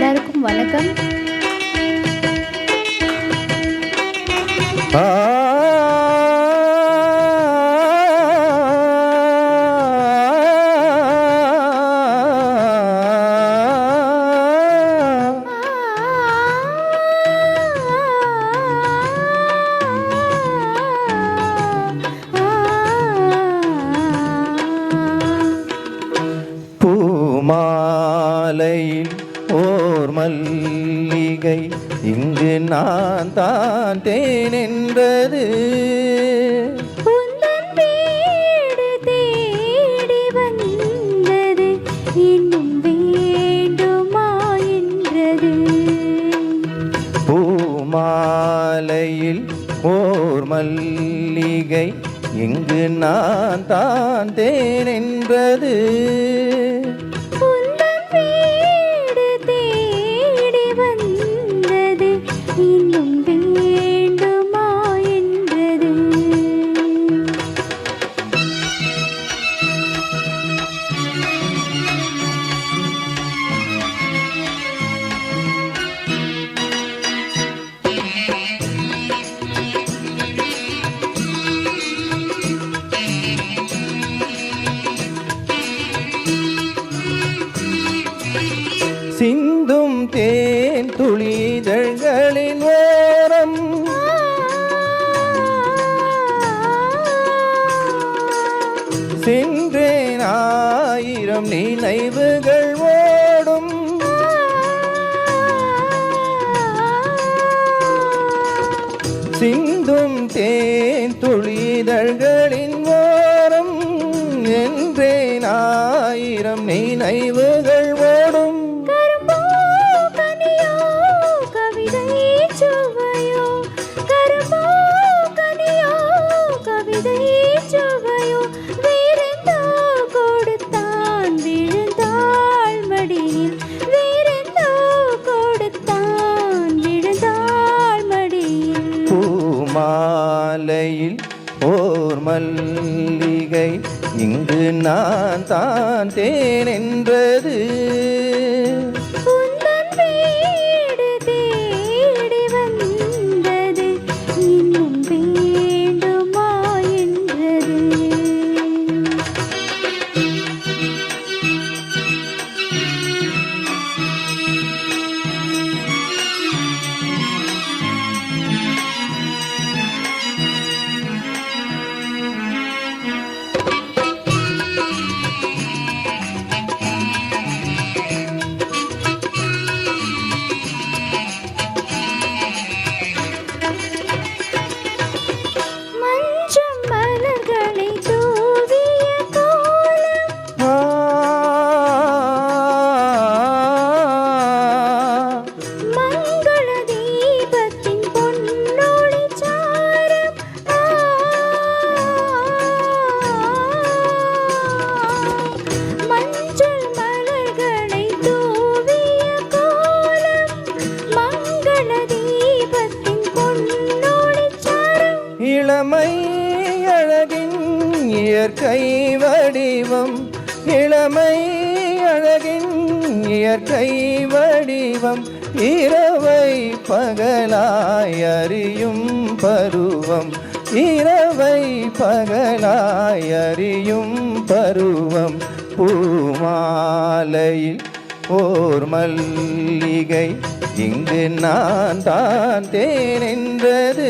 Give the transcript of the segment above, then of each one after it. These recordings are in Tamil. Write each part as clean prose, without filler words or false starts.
எல்லாருக்கும் வணக்கம். பூமாலையில் ஓர் மல்லிகை இங்கு நான் தான் தேன் என்பது உந்தன் வீடு தேடி வந்தது இன்னும் வேண்டுமா என்றது. பூமாலையில் ஓர் மல்லிகை இங்கு நான் தான் தேன் என்பது உந்தன் வீடு தேடி வந்தது இன்னும் வேண்டுமா என்றது. சிந்தும் தேன் துளிதழ்களின் ஓரம் சென்றேன் ஆயிரம் நினைவுகள் ஓடும் சிந்தும் தேன் துளிதழ்களின் ஓரம் என்றேன் ஆயிரம் நினைவுகள் ஓடும். பூமாலையில் ஓர் மல்லிகை இங்கு நான் தான் தேன் என்றது உந்தன் வீடு தேடி வந்தது இன்னும் வேண்டுமா என்றது. இளமை அழகின் இயற்கை வடிவம் இளமை அழகின் இயற்கை வடிவம் இரவை பகலாய் அறியும் பருவம் இரவை பகலாய் அறியும் பருவம். பூமாலையில் ஓர் மல்லிகை இங்கு நான் தான் தேன் என்றது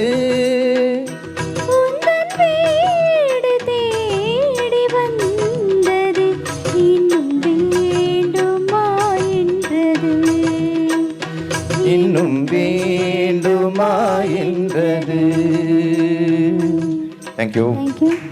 உந்தன் வீடு தேடி வந்தது இன்னும் வேண்டுமா என்றது இன்னும் வேண்டுமா என்றது. Thank you. Thank you.